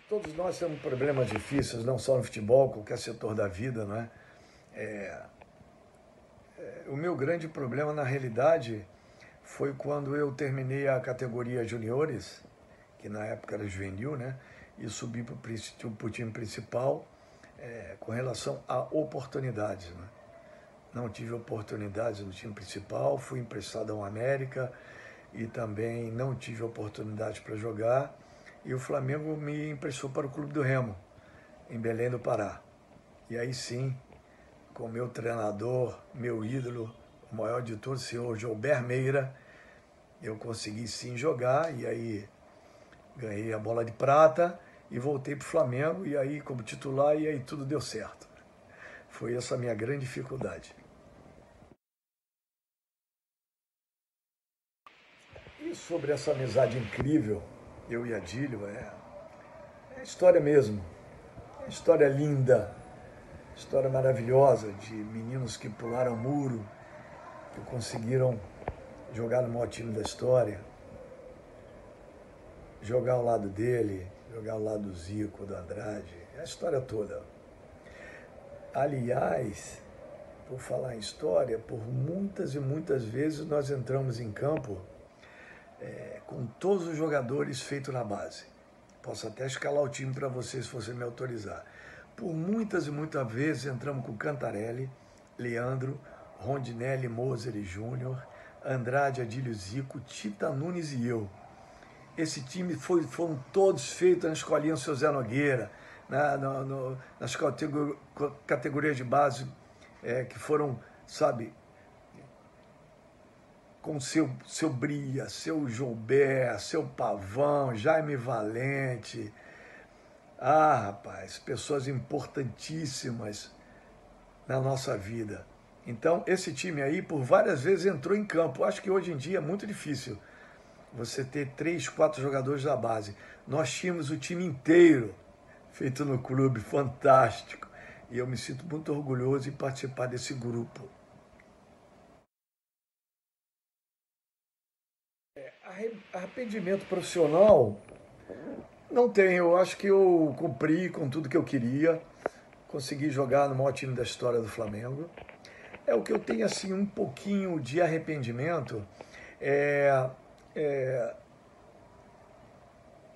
Todos nós temos problemas difíceis, não só no futebol, qualquer setor da vida, não é? O meu grande problema, na realidade, foi quando eu terminei a categoria juniores, que na época era juvenil, né? E subi para o time principal, com relação a oportunidades, né? Não tive oportunidades no time principal, fui emprestado ao América e também não tive oportunidade para jogar. E o Flamengo me emprestou para o Clube do Remo, em Belém do Pará. E aí sim, com meu treinador, meu ídolo, o maior de todos, o senhor Gilber Meira, eu consegui sim jogar e aí ganhei a bola de prata e voltei para o Flamengo e aí como titular e aí tudo deu certo. Foi essa a minha grande dificuldade. E sobre essa amizade incrível, eu e Adílio, é história mesmo. É história linda, história maravilhosa de meninos que pularam muro, que conseguiram jogar no maior time da história, jogar ao lado dele, jogar ao lado do Zico, do Andrade, é a história toda. Aliás, por falar em história, por muitas e muitas vezes nós entramos em campo com todos os jogadores feitos na base. Posso até escalar o time para vocês, se você me autorizar. Por muitas e muitas vezes entramos com Cantarelli, Leandro, Rondinelli, Moser e Júnior, Andrade, Adílio, Zico, Tita Nunes e eu. Esse time foram todos feitos na escolinha Seu Zé Nogueira, nas categorias de base que foram, sabe, com seu Bria, seu Joubert, seu Pavão, Jaime Valente. Ah, rapaz, pessoas importantíssimas na nossa vida. Então, esse time aí, por várias vezes, entrou em campo. Acho que hoje em dia é muito difícil você ter 3, 4 jogadores da base. Nós tínhamos o time inteiro feito no clube, fantástico. E eu me sinto muito orgulhoso em participar desse grupo. Arrependimento profissional não tenho. Eu acho que eu cumpri com tudo que eu queria. Consegui jogar no maior time da história do Flamengo. É o que eu tenho assim um pouquinho de arrependimento é, é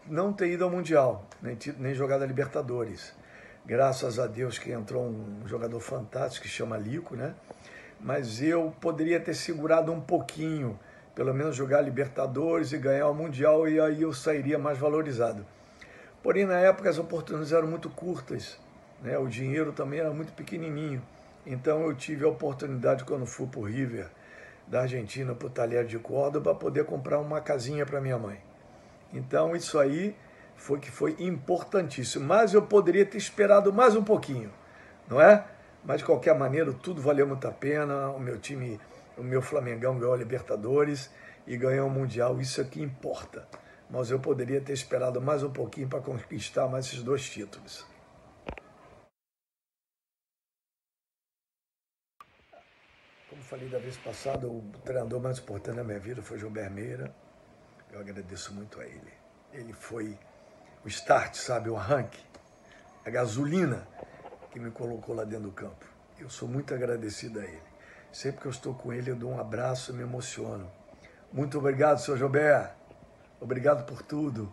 não ter ido ao Mundial, nem jogado a Libertadores. Graças a Deus que entrou um jogador fantástico que chama Lico, né? Mas eu poderia ter segurado um pouquinho, pelo menos jogar a Libertadores e ganhar o Mundial, e aí eu sairia mais valorizado. Porém, na época as oportunidades eram muito curtas, né? O dinheiro também era muito pequenininho. Então eu tive a oportunidade, quando fui para o River, da Argentina para o Talheres de Córdoba, para poder comprar uma casinha para minha mãe. Então isso aí foi importantíssimo. Mas eu poderia ter esperado mais um pouquinho, não é? Mas de qualquer maneira, tudo valeu muito a pena. O meu time, o meu Flamengão ganhou a Libertadores e ganhou o Mundial. Isso é que importa. Mas eu poderia ter esperado mais um pouquinho para conquistar mais esses 2 títulos. Como falei da vez passada, o treinador mais importante da minha vida foi Gilber Meira. Eu agradeço muito a ele. Ele foi o start, sabe, o arranque, a gasolina que me colocou lá dentro do campo. Eu sou muito agradecido a ele. Sempre que eu estou com ele, eu dou um abraço e me emociono. Muito obrigado, senhor Gilber. Obrigado por tudo.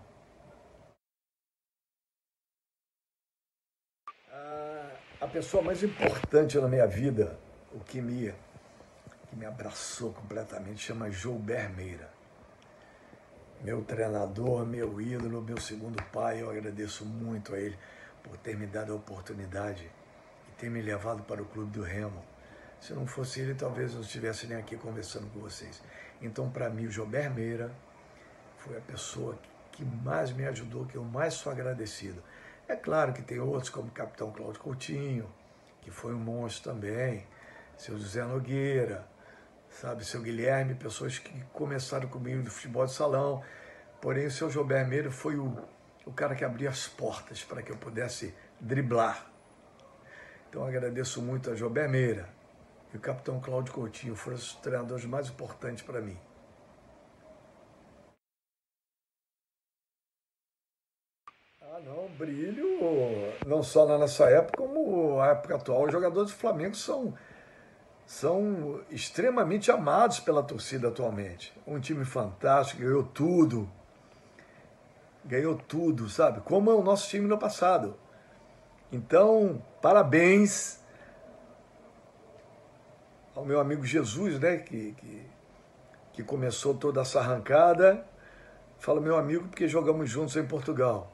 A pessoa mais importante na minha vida, o que me abraçou completamente, chama Gilber Meira. Meu treinador, meu ídolo, meu segundo pai, eu agradeço muito a ele por ter me dado a oportunidade e ter me levado para o Clube do Remo. Se não fosse ele, talvez eu não estivesse nem aqui conversando com vocês. Então, para mim, o Gilber Meira foi a pessoa que mais me ajudou, que eu mais sou agradecido. É claro que tem outros, como o Capitão Cláudio Coutinho, que foi um monstro também, seu José Nogueira, sabe, seu Guilherme, pessoas que começaram comigo no futebol de salão. Porém, o seu Gilber Meira foi o cara que abriu as portas para que eu pudesse driblar. Então, agradeço muito a Gilber Meira e o capitão Cláudio Coutinho, foram os treinadores mais importantes para mim. Não, brilho, não só na nossa época, como a época atual. Os jogadores do Flamengo são extremamente amados pela torcida atualmente. Um time fantástico, ganhou tudo, sabe? Como é o nosso time no passado. Então, parabéns ao meu amigo Jesus, né, que começou toda essa arrancada. Falo meu amigo porque jogamos juntos em Portugal.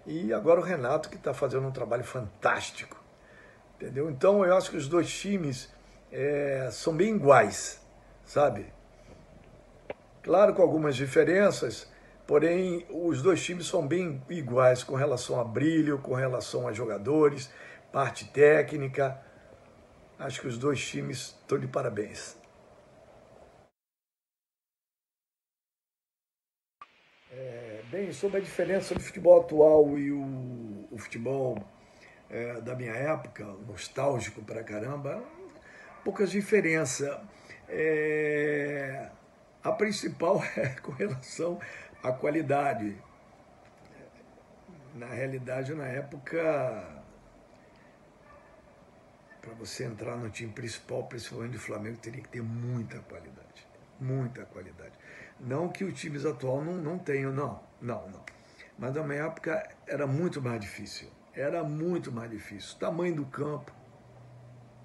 E agora o Renato, que está fazendo um trabalho fantástico. Entendeu? Então eu acho que os dois times são bem iguais, sabe? Claro, com algumas diferenças, porém os dois times são bem iguais com relação a brilho, com relação a jogadores, parte técnica. Acho que os dois times estão de parabéns. Bem, sobre a diferença do futebol atual e o futebol da minha época, nostálgico pra caramba, poucas diferenças. A principal é com relação à qualidade. Na realidade, na época, para você entrar no time principal, principalmente do Flamengo, teria que ter muita qualidade. Muita qualidade. Não que os times atuais não tenham, não. Mas na minha época era muito mais difícil. Era muito mais difícil. O tamanho do campo,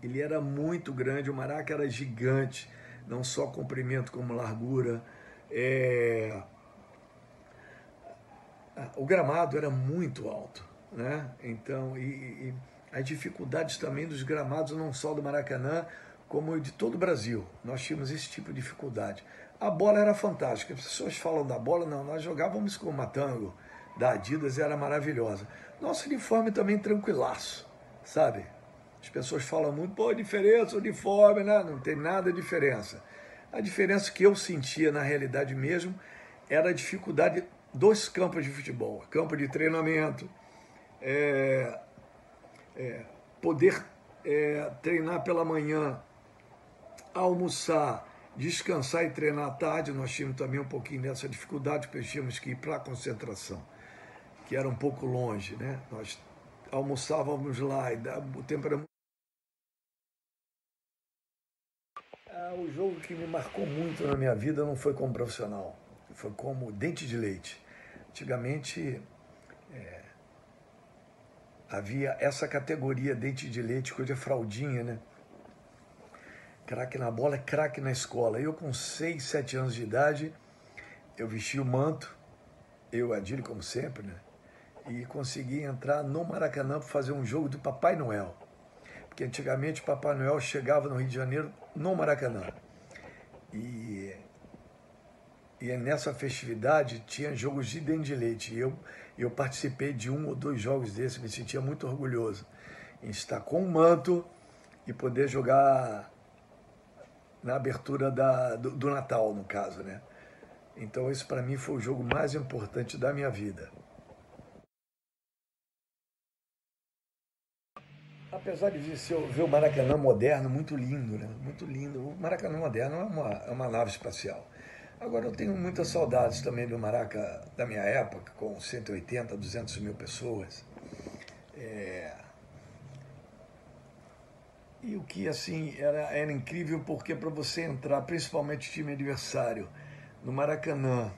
ele era muito grande, o Maraca era gigante, não só comprimento como largura. O gramado era muito alto, né? Então, e as dificuldades também dos gramados, não só do Maracanã, como de todo o Brasil. Nós tínhamos esse tipo de dificuldade. A bola era fantástica. As pessoas falam da bola, não, nós jogávamos com uma Tango da Adidas e era maravilhosa. Nosso uniforme também tranquilaço, sabe? As pessoas falam muito, pô, diferença, uniforme, né? Não tem nada de diferença. A diferença que eu sentia na realidade mesmo era a dificuldade dos campos de futebol, campo de treinamento, poder treinar pela manhã, almoçar, descansar e treinar à tarde. Nós tínhamos também um pouquinho dessa dificuldade, porque tínhamos que ir para a concentração, que era um pouco longe, né? Nós almoçávamos lá e o tempo era... O jogo que me marcou muito na minha vida não foi como profissional, foi como dente de leite. Antigamente havia essa categoria dente de leite, coisa de fraldinha, né? Craque na bola é craque na escola. Eu com 6, 7 anos de idade, eu vesti o manto, eu, Adílio, como sempre, né? E consegui entrar no Maracanã para fazer um jogo do Papai Noel. Porque antigamente o Papai Noel chegava no Rio de Janeiro no Maracanã. E nessa festividade tinha jogos de dente de leite. E eu participei de 1 ou 2 jogos desses, me sentia muito orgulhoso em estar com o manto e poder jogar na abertura do Natal, no caso, né? Então esse para mim foi o jogo mais importante da minha vida. Apesar de ver o Maracanã moderno, muito lindo, né? Muito lindo. O Maracanã moderno é uma nave espacial. Agora, eu tenho muitas saudades também do Maraca da minha época, com 180, 200 mil pessoas. E o que, assim, era incrível, porque para você entrar, principalmente time adversário, no Maracanã,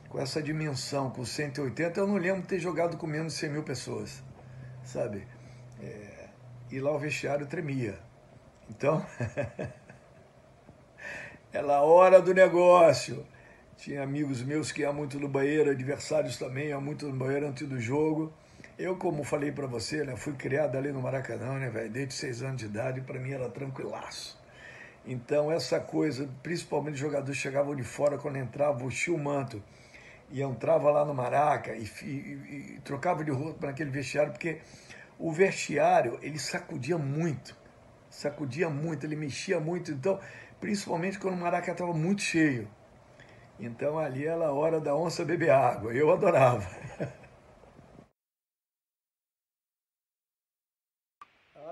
com essa dimensão, com 180, eu não lembro de ter jogado com menos de 100 mil pessoas, sabe? E lá o vestiário tremia. Então, era a hora do negócio. Tinha amigos meus que iam muito no banheiro, adversários também iam muito no banheiro antes do jogo. Eu, como falei para você, né, fui criado ali no Maracanã, né, velho, desde 6 anos de idade, para mim era tranquilaço. Então, essa coisa, principalmente os jogadores chegavam de fora, quando entravam, vestia o manto e entrava lá no Maraca e trocava de roupa naquele vestiário, porque o vestiário, ele sacudia muito, ele mexia muito, então, principalmente quando o Maraca estava muito cheio. Então ali era a hora da onça beber água, eu adorava.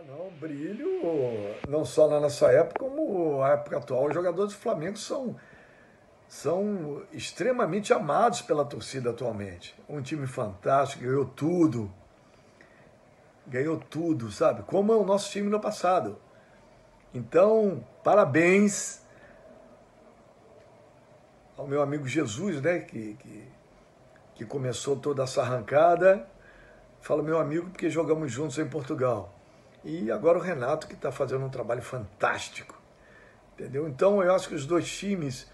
Não, brilho, não só na nossa época, como a época atual. Os jogadores do Flamengo são extremamente amados pela torcida atualmente. Um time fantástico, ganhou tudo, ganhou tudo, sabe? Como é o nosso time no passado. Então, parabéns ao meu amigo Jesus, né, que começou toda essa arrancada. Falo meu amigo porque jogamos juntos em Portugal. E agora o Renato, que está fazendo um trabalho fantástico. Entendeu? Então, eu acho que os dois times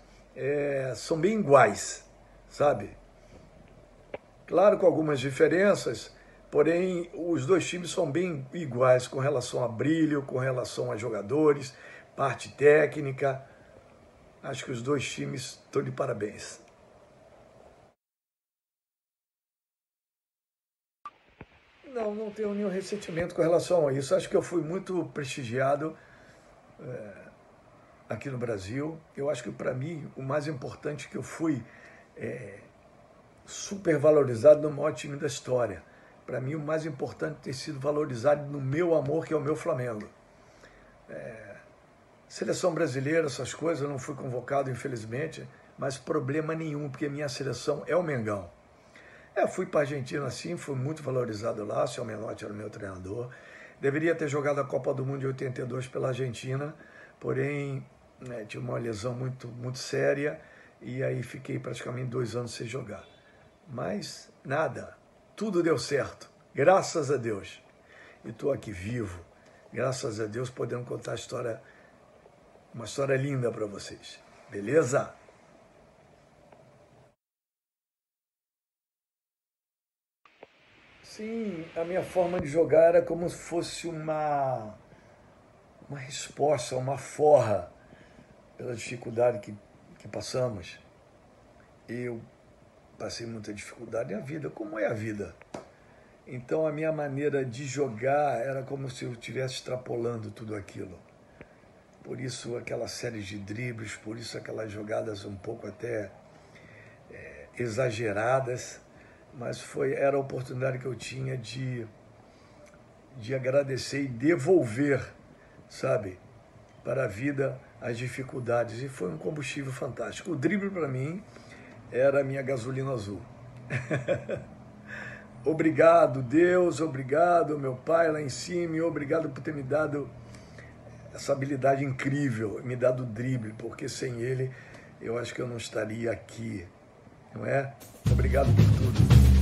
são bem iguais, sabe? Claro, com algumas diferenças, porém, os dois times são bem iguais com relação a brilho, com relação a jogadores, parte técnica. Acho que os dois times estão de parabéns. Não tenho nenhum ressentimento com relação a isso. Acho que eu fui muito prestigiado aqui no Brasil. Eu acho que, para mim, o mais importante é que eu fui super valorizado no maior time da história. Para mim, o mais importante é ter sido valorizado no meu amor, que é o meu Flamengo. Seleção brasileira, essas coisas, eu não fui convocado, infelizmente, mas problema nenhum, porque minha seleção é o Mengão. Fui para a Argentina, sim, fui muito valorizado lá, o seu Menotti era o meu treinador. Deveria ter jogado a Copa do Mundo de 82 pela Argentina, porém, tive uma lesão muito séria, e aí fiquei praticamente 2 anos sem jogar. Mas nada, tudo deu certo, graças a Deus. E estou aqui vivo, graças a Deus, podendo contar uma história linda para vocês. Beleza? Sim, a minha forma de jogar era como se fosse uma resposta, uma forra pela dificuldade que passamos. Eu passei muita dificuldade na vida, como é a vida. Então a minha maneira de jogar era como se eu estivesse extrapolando tudo aquilo. Por isso aquela série de dribles, por isso aquelas jogadas um pouco até exageradas, mas era a oportunidade que eu tinha de agradecer e devolver, sabe, para a vida as dificuldades. E foi um combustível fantástico. O drible para mim era a minha gasolina azul. Obrigado, Deus, obrigado, meu pai lá em cima, e obrigado por ter me dado essa habilidade incrível, me dado o drible, porque sem ele eu acho que eu não estaria aqui, não é? Obrigado por tudo.